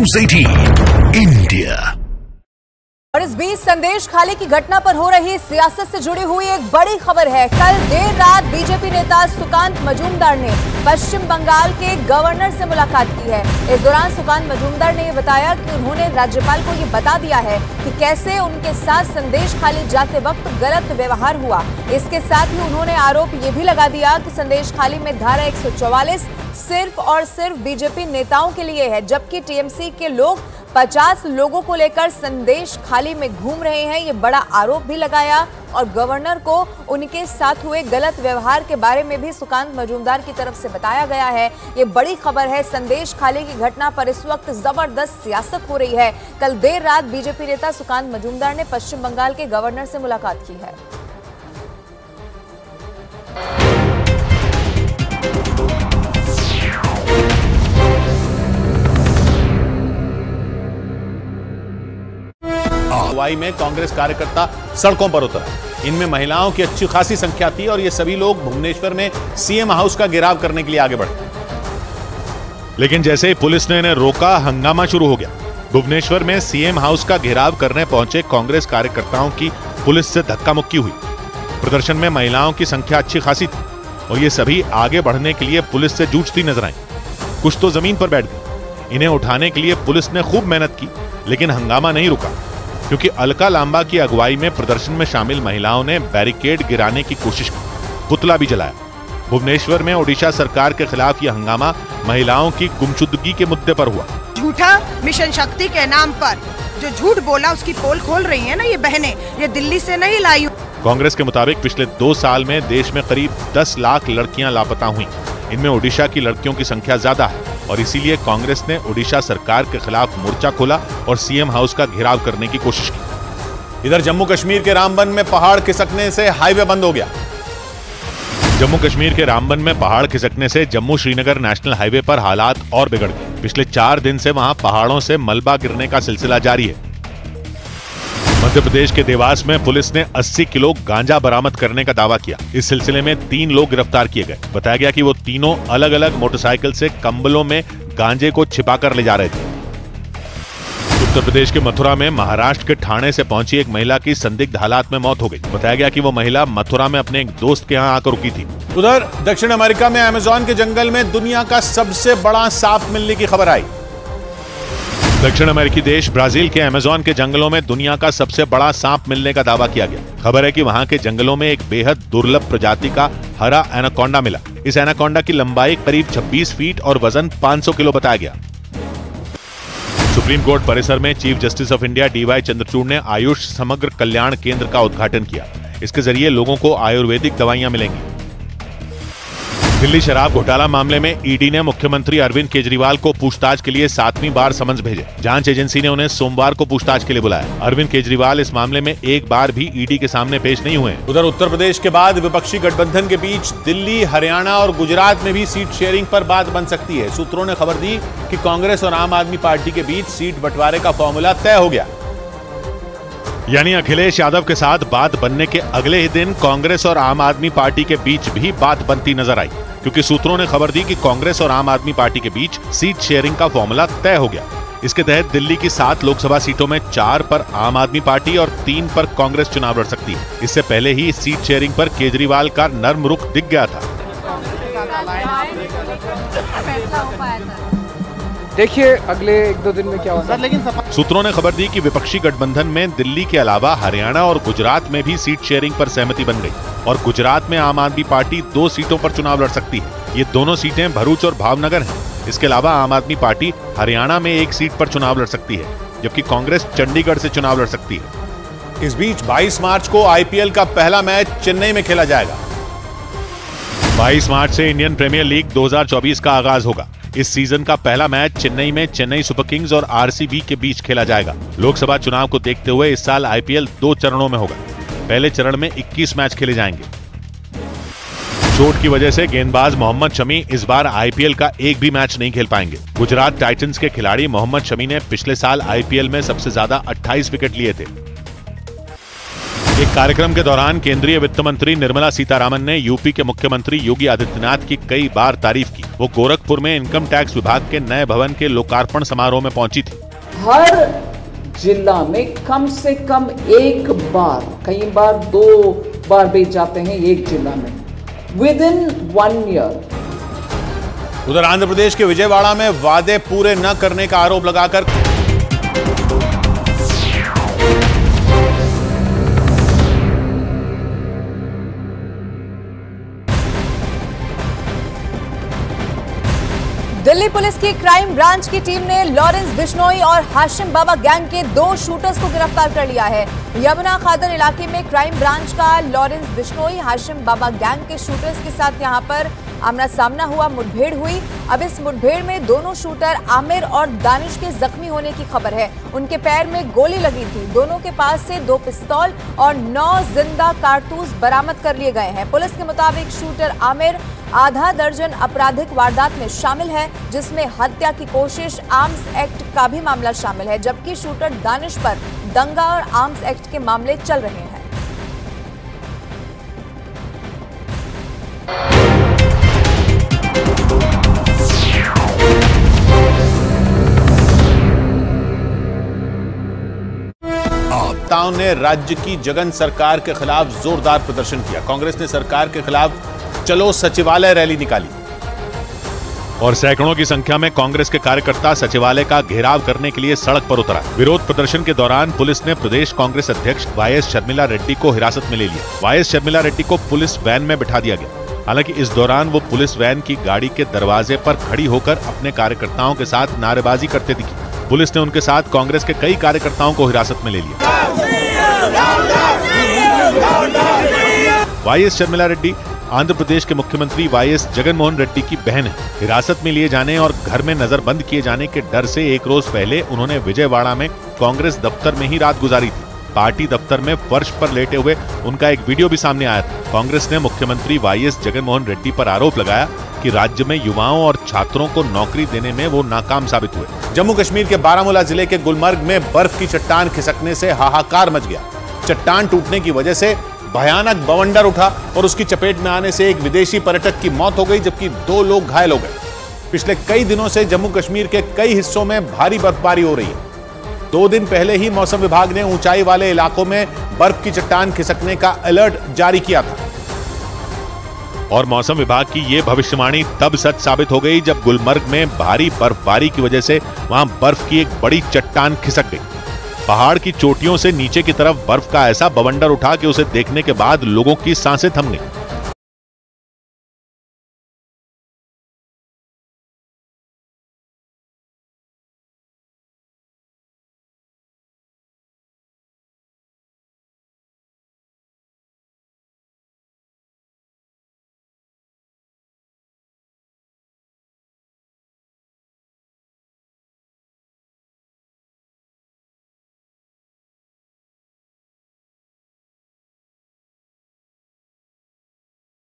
News 18 India। और इस बीच संदेश खाली की घटना पर हो रही सियासत से जुड़ी हुई एक बड़ी खबर है। कल देर रात बीजेपी नेता सुकांत मजूमदार ने पश्चिम बंगाल के गवर्नर से मुलाकात की है। इस दौरान सुकांत मजूमदार ने बताया कि उन्होंने राज्यपाल को ये बता दिया है कि कैसे उनके साथ संदेश खाली जाते वक्त गलत व्यवहार हुआ। इसके साथ ही उन्होंने आरोप ये भी लगा दिया कि संदेश खाली में धारा 144 सिर्फ और सिर्फ बीजेपी नेताओं के लिए है, जबकि टीएमसी के लोग 50 लोगों को लेकर संदेश खाली में घूम रहे हैं। ये बड़ा आरोप भी लगाया और गवर्नर को उनके साथ हुए गलत व्यवहार के बारे में भी सुकांत मजूमदार की तरफ से बताया गया है। ये बड़ी खबर है। संदेश खाली की घटना पर इस वक्त जबरदस्त सियासत हो रही है। कल देर रात बीजेपी नेता सुकांत मजूमदार ने पश्चिम बंगाल के गवर्नर से मुलाकात की है। अगुवाई में कांग्रेस कार्यकर्ता सड़कों पर उतरा। इनमें महिलाओं की अच्छी खासी संख्या थी और ये सभी लोग भुवनेश्वर में सीएम हाउस का घेराव करने के लिए आगे बढ़े। लेकिन जैसे ही पुलिस ने इन्हें रोका, हंगामा शुरू हो गया। भुवनेश्वर में सीएम हाउस का घेराव करने पहुंचे कांग्रेस कार्यकर्ताओं की पुलिस से धक्का मुक्की हुई। प्रदर्शन में महिलाओं की संख्या अच्छी खासी थी और ये सभी आगे बढ़ने के लिए पुलिस से जूझती नजर आई। कुछ तो जमीन पर बैठ गए। इन्हें उठाने के लिए पुलिस ने खूब मेहनत की, लेकिन हंगामा नहीं रुका, क्योंकि अलका लांबा की अगुवाई में प्रदर्शन में शामिल महिलाओं ने बैरिकेड गिराने की कोशिश की, पुतला भी जलाया। भुवनेश्वर में ओडिशा सरकार के खिलाफ यह हंगामा महिलाओं की गुमशुदगी के मुद्दे पर हुआ। झूठा मिशन शक्ति के नाम पर जो झूठ बोला उसकी पोल खोल रही है ना ये बहनें, ये दिल्ली से नहीं लाई। कांग्रेस के मुताबिक पिछले 2 साल में देश में करीब 10 लाख लड़कियां लापता हुई। इनमें ओडिशा की लड़कियों की संख्या ज्यादा है और इसीलिए कांग्रेस ने ओडिशा सरकार के खिलाफ मोर्चा खोला और सीएम हाउस का घेराव करने की कोशिश की। इधर जम्मू कश्मीर के रामबन में पहाड़ खिसकने से हाईवे बंद हो गया। जम्मू कश्मीर के रामबन में पहाड़ खिसकने से जम्मू श्रीनगर नेशनल हाईवे पर हालात और बिगड़ गए। पिछले 4 दिन से वहां पहाड़ों से मलबा गिरने का सिलसिला जारी है। मध्य प्रदेश के देवास में पुलिस ने 80 किलो गांजा बरामद करने का दावा किया। इस सिलसिले में 3 लोग गिरफ्तार किए गए। बताया गया कि वो तीनों अलग अलग मोटरसाइकिल से कंबलों में गांजे को छिपाकर ले जा रहे थे। उत्तर प्रदेश के मथुरा में महाराष्ट्र के ठाणे से पहुंची एक महिला की संदिग्ध हालात में मौत हो गई। बताया गया कि वो महिला मथुरा में अपने एक दोस्त के यहाँ आकर रुकी थी। उधर दक्षिण अमेरिका में अमेज़न के जंगल में दुनिया का सबसे बड़ा सांप मिलने की खबर आई। दक्षिण अमेरिकी देश ब्राजील के अमेज़न के जंगलों में दुनिया का सबसे बड़ा सांप मिलने का दावा किया गया। खबर है कि वहां के जंगलों में एक बेहद दुर्लभ प्रजाति का हरा एनाकोंडा मिला। इस एनाकोंडा की लंबाई करीब 26 फीट और वजन 500 किलो बताया गया। सुप्रीम कोर्ट परिसर में chief justice of India DY Chandrachud ने आयुष समग्र कल्याण केंद्र का उद्घाटन किया। इसके जरिए लोगों को आयुर्वेदिक दवाइयां मिलेंगी। दिल्ली शराब घोटाला मामले में ईडी ने मुख्यमंत्री अरविंद केजरीवाल को पूछताछ के लिए 7वीं बार समन्स भेजे। जांच एजेंसी ने उन्हें सोमवार को पूछताछ के लिए बुलाया। अरविंद केजरीवाल इस मामले में एक बार भी ईडी के सामने पेश नहीं हुए। उधर उत्तर प्रदेश के बाद विपक्षी गठबंधन के बीच दिल्ली, हरियाणा और गुजरात में भी सीट शेयरिंग पर बात बन सकती है। सूत्रों ने खबर दी कि कांग्रेस और आम आदमी पार्टी के बीच सीट बंटवारे का फॉर्मूला तय हो गया। यानी अखिलेश यादव के साथ बात बनने के अगले ही दिन कांग्रेस और आम आदमी पार्टी के बीच भी बात बनती नजर आई, क्योंकि सूत्रों ने खबर दी कि कांग्रेस और आम आदमी पार्टी के बीच सीट शेयरिंग का फॉर्मूला तय हो गया। इसके तहत दिल्ली की 7 लोकसभा सीटों में 4 पर आम आदमी पार्टी और 3 पर कांग्रेस चुनाव लड़ सकती है। इससे पहले ही सीट शेयरिंग पर केजरीवाल का नर्म रुख दिख गया था। देखिए अगले 1-2 दिन में क्या होगा। लेकिन सूत्रों ने खबर दी कि विपक्षी गठबंधन में दिल्ली के अलावा हरियाणा और गुजरात में भी सीट शेयरिंग पर सहमति बन गई और गुजरात में आम आदमी पार्टी 2 सीटों पर चुनाव लड़ सकती है। ये दोनों सीटें भरूच और भावनगर हैं। इसके अलावा आम आदमी पार्टी हरियाणा में 1 सीट पर चुनाव लड़ सकती है, जबकि कांग्रेस चंडीगढ़ से चुनाव लड़ सकती है। इस बीच 22 मार्च को IPL का पहला मैच चेन्नई में खेला जाएगा। 22 मार्च से इंडियन प्रीमियर लीग 2024 का आगाज होगा। इस सीजन का पहला मैच चेन्नई में चेन्नई सुपर किंग्स और RCB के बीच खेला जाएगा। लोकसभा चुनाव को देखते हुए इस साल IPL 2 चरणों में होगा। पहले चरण में 21 मैच खेले जाएंगे। चोट की वजह से गेंदबाज मोहम्मद शमी इस बार IPL का एक भी मैच नहीं खेल पाएंगे। गुजरात टाइटंस के खिलाड़ी मोहम्मद शमी ने पिछले साल IPL में सबसे ज्यादा 28 विकेट लिए थे। एक कार्यक्रम के दौरान केंद्रीय वित्त मंत्री निर्मला सीतारामन ने यूपी के मुख्यमंत्री योगी आदित्यनाथ की कई बार तारीफ की। वो गोरखपुर में इनकम टैक्स विभाग के नए भवन के लोकार्पण समारोह में पहुंची थी। हर जिला में कम से कम एक बार, कई बार 2 बार भी जाते हैं एक जिला में, विद इन 1 ईयर। उधर आंध्र प्रदेश के विजयवाड़ा में वादे पूरे न करने का आरोप लगाकर दिल्ली पुलिस की क्राइम ब्रांच की टीम ने लॉरेंस बिश्नोई और हाशिम बाबा गैंग के 2 शूटर्स को गिरफ्तार कर लिया है। यमुना खादर इलाके में क्राइम ब्रांच का लॉरेंस बिश्नोई हाशिम बाबा गैंग के शूटर्स के साथ यहां पर आमना सामना हुआ, मुठभेड़ हुई। अब इस मुठभेड़ में दोनों शूटर आमिर और दानिश के जख्मी होने की खबर है। उनके पैर में गोली लगी थी। दोनों के पास से 2 पिस्तौल और 9 जिंदा कारतूस बरामद कर लिए गए हैं। पुलिस के मुताबिक शूटर आमिर आधा दर्जन आपराधिक वारदात में शामिल है, जिसमें हत्या की कोशिश, आर्म्स एक्ट का भी मामला शामिल है, जबकि शूटर दानिश पर दंगा और आर्म्स एक्ट के मामले चल रहे हैं। नेताओं ने राज्य की जगन सरकार के खिलाफ जोरदार प्रदर्शन किया। कांग्रेस ने सरकार के खिलाफ चलो सचिवालय रैली निकाली और सैकड़ों की संख्या में कांग्रेस के कार्यकर्ता सचिवालय का घेराव करने के लिए सड़क पर उतरा। विरोध प्रदर्शन के दौरान पुलिस ने प्रदेश कांग्रेस अध्यक्ष वाईएस शर्मिला रेड्डी को हिरासत में ले लिया। वाईएस शर्मिला रेड्डी को पुलिस वैन में बिठा दिया गया। हालांकि इस दौरान वो पुलिस वैन की गाड़ी के दरवाजे पर खड़ी होकर अपने कार्यकर्ताओं के साथ नारेबाजी करते दिखी। पुलिस ने उनके साथ कांग्रेस के कई कार्यकर्ताओं को हिरासत में ले लिया। वाईएस शर्मिला रेड्डी आंध्र प्रदेश के मुख्यमंत्री वाईएस जगनमोहन रेड्डी की बहन है। हिरासत में लिए जाने और घर में नजरबंद किए जाने के डर से 1 रोज पहले उन्होंने विजयवाड़ा में कांग्रेस दफ्तर में ही रात गुजारी थी। पार्टी दफ्तर में फर्श पर लेटे हुए उनका एक वीडियो भी सामने आया था। कांग्रेस ने मुख्यमंत्री वाईएस जगनमोहन रेड्डी पर आरोप लगाया कि राज्य में युवाओं और छात्रों को नौकरी देने में वो नाकाम साबित हुए। जम्मू कश्मीर के बारामूला जिले के गुलमर्ग में बर्फ की चट्टान खिसकने से हाहाकार मच गया। चट्टान टूटने की वजह से भयानक बवंडर उठा और उसकी चपेट में आने से एक विदेशी पर्यटक की मौत हो गई, जबकि 2 लोग घायल हो गए। पिछले कई दिनों से जम्मू कश्मीर के कई हिस्सों में भारी बर्फबारी हो रही है। 2 दिन पहले ही मौसम विभाग ने ऊंचाई वाले इलाकों में बर्फ की चट्टान खिसकने का अलर्ट जारी किया था। और मौसम विभाग की ये भविष्यवाणी तब सच साबित हो गई जब गुलमर्ग में भारी बर्फबारी की वजह से वहां बर्फ की एक बड़ी चट्टान खिसक गई। पहाड़ की चोटियों से नीचे की तरफ बर्फ का ऐसा बवंडर उठा कि उसे देखने के बाद लोगों की सांसें थम गईं।